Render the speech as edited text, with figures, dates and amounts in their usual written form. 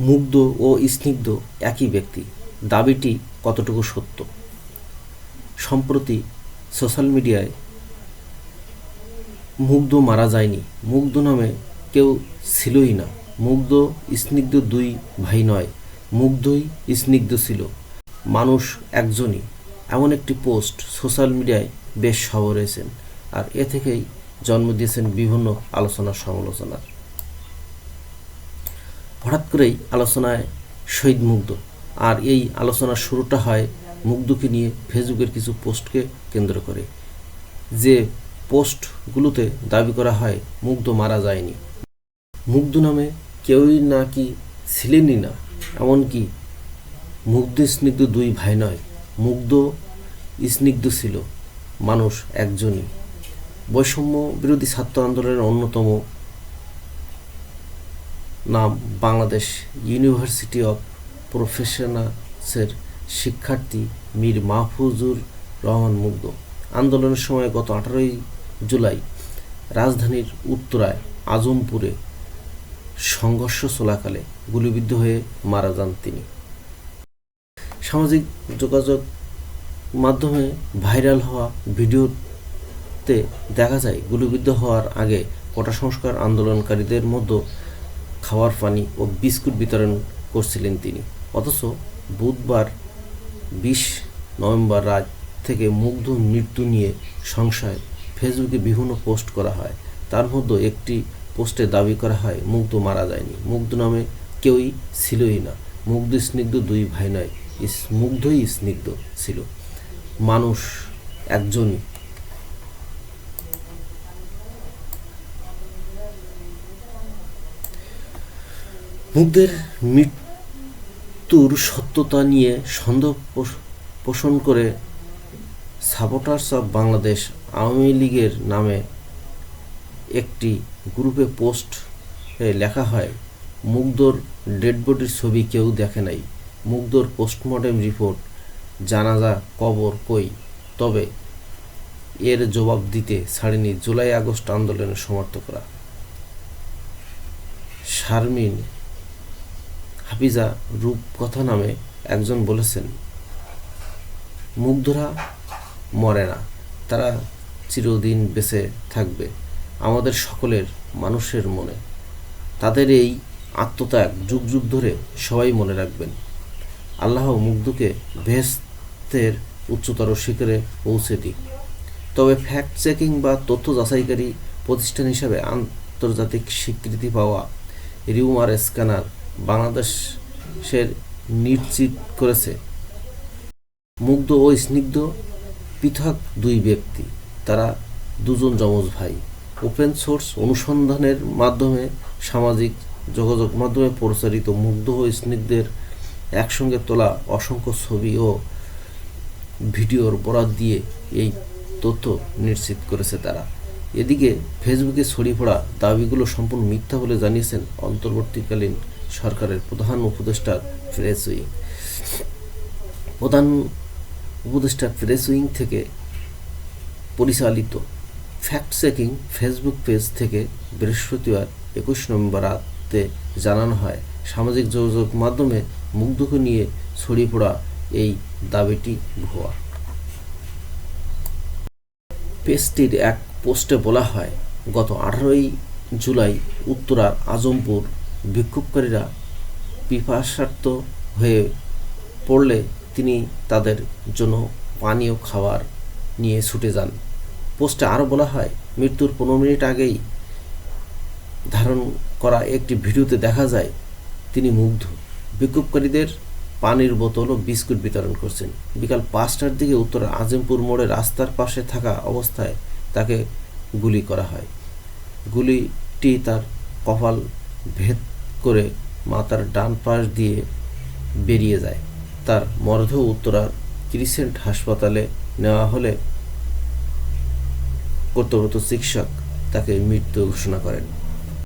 মুগ্ধ ও স্নিগ্ধ একই ব্যক্তি, দাবিটি কতটুকু সত্য? সম্প্রতি সোশ্যাল মিডিয়ায় মুগ্ধ মারা যায়নি, মুগ্ধ নামে কেউ ছিলই না, মুগ্ধ স্নিগ্ধ দুই ভাই নয়, মুগ্ধই স্নিগ্ধ ছিল, মানুষ একজনই, এমন একটি পোস্ট সোশ্যাল মিডিয়ায় বেশ সরব হয়েছেন। আর এ থেকেই জন্ম দিয়েছেন বিভিন্ন আলোচনা সমালোচনার। হঠাৎ করেই আলোচনায় শহীদ মুগ্ধ, আর এই আলোচনার শুরুটা হয় মুগ্ধকে নিয়ে ফেসবুকের কিছু পোস্টকে কেন্দ্র করে। যে পোস্টগুলোতে দাবি করা হয় মুগ্ধ মারা যায়নি, মুগ্ধ নামে কেউই নাকি ছিলেনই না, এমনকি মুগ্ধ স্নিগ্ধ দুই ভাই নয়, মুগ্ধ স্নিগ্ধ ছিল, মানুষ একজনই। বৈষম্য বিরোধী ছাত্র আন্দোলনের অন্যতম নাম বাংলাদেশ ইউনিভার্সিটি অব প্রফেশনালসের শিক্ষার্থী মীর মাহফুজুর রহমান মুগ্ধ আন্দোলনের সময় গত 18 জুলাই রাজধানীর উত্তরায় আজমপুরে সংঘর্ষ চলাকালে গুলিবিদ্ধ হয়ে মারা যান তিনি। সামাজিক যোগাযোগ মাধ্যমে ভাইরাল হওয়া ভিডিওতে দেখা যায় গুলিবিদ্ধ হওয়ার আগে কোটা সংস্কার আন্দোলনকারীদের মধ্যে খাওয়ার পানি ও বিস্কুট বিতরণ করছিলেন তিনি। অথচ বুধবার 20 নভেম্বর রাত থেকে মুগ্ধ মৃত্যু নিয়ে সংশয় ফেসবুকে বিভিন্ন পোস্ট করা হয়। তার মধ্যে একটি পোস্টে দাবি করা হয় মুগ্ধ মারা যায়নি, মুগ্ধ নামে কেউই ছিলই না, মুগ্ধ স্নিগ্ধ দুই ভাই নয়, মুগ্ধই স্নিগ্ধ ছিল, মানুষ একজনই। মুগ্ধের মৃত্যুর সত্যতা নিয়ে সন্দেহ পোষণ করে সাপোর্টার্স অব বাংলাদেশ আওয়ামী লীগের নামে একটি গ্রুপে পোস্ট লেখা হয়, মুগ্ধর ডেড বডির ছবি কেউ দেখে নাই, মুগ্ধর পোস্টমর্টেম রিপোর্ট, জানাজা কবর কই? তবে এর জবাব দিতে ছাড়েনি জুলাই আগস্ট আন্দোলনের সমর্থকরা। শারমিন হাফিজা রূপকথা নামে একজন বলেছেন, মুগ্ধরা মরে না, তারা চিরদিন বেঁচে থাকবে আমাদের সকলের মানুষের মনে। তাদের এই আত্মত্যাগ যুগ যুগ ধরে সবাই মনে রাখবেন। আল্লাহ মুগ্ধকে বেহেশতের উচ্চতর শিখরে পৌঁছে দিক। তবে ফ্যাক্ট চেকিং বা তথ্য যাচাইকারী প্রতিষ্ঠান হিসাবে আন্তর্জাতিক স্বীকৃতি পাওয়া রিউমার স্ক্যানার বাংলাদেশের নিশ্চিত করেছে মুগ্ধ ও স্নিগ্ধ পৃথক দুই ব্যক্তি, তারা দুজন যমজ ভাই। ওপেন সোর্স অনুসন্ধানের মাধ্যমে সামাজিক যোগাযোগ মাধ্যমে প্রচারিত মুগ্ধ ও স্নিগ্ধের একসঙ্গে তোলা অসংখ্য ছবি ও ভিডিওর বরাত দিয়ে এই তথ্য নিশ্চিত করেছে তারা। এদিকে ফেসবুকে ছড়িয়ে পড়া দাবিগুলো সম্পূর্ণ মিথ্যা বলে জানিয়েছেন অন্তর্বর্তীকালীন সরকারের প্রধান উপদেষ্টা প্রেস উইং। প্রধান উপদেষ্টা প্রেস উইং থেকে পরিচালিত ফ্যাক্ট চেকিং ফেসবুক পেজ থেকে বৃহস্পতিবার 21 নভেম্বর রাতে জানানো হয়, সামাজিক যোগাযোগ মাধ্যমে মুগ্ধকে নিয়ে ছড়িয়ে পড়া এই দাবিটি ভুয়া। পেজটির এক পোস্টে বলা হয়, গত 18 জুলাই উত্তরার আজমপুর বিক্ষোভকারীরা পিপাসার্ত হয়ে পড়লে তিনি তাদের জন্য পানীয় খাবার নিয়ে ছুটে যান। পোস্টে আরও বলা হয়, মৃত্যুর 15 মিনিট আগেই ধারণ করা একটি ভিডিওতে দেখা যায় তিনি মুগ্ধ বিক্ষোভকারীদের পানির বোতল ও বিস্কুট বিতরণ করছেন। বিকাল 5টার দিকে উত্তরা আজমপুর মোড়ে রাস্তার পাশে থাকা অবস্থায় তাকে গুলি করা হয়। গুলিটি তার কপাল ভেদ করে মাথার ডান পাশ দিয়ে বেরিয়ে যায়। তার মরদেহ উত্তরার ক্রিসেন্ট হাসপাতালে নেওয়া হলে কর্তব্যরত চিকিৎসক তাকে মৃত ঘোষণা করেন।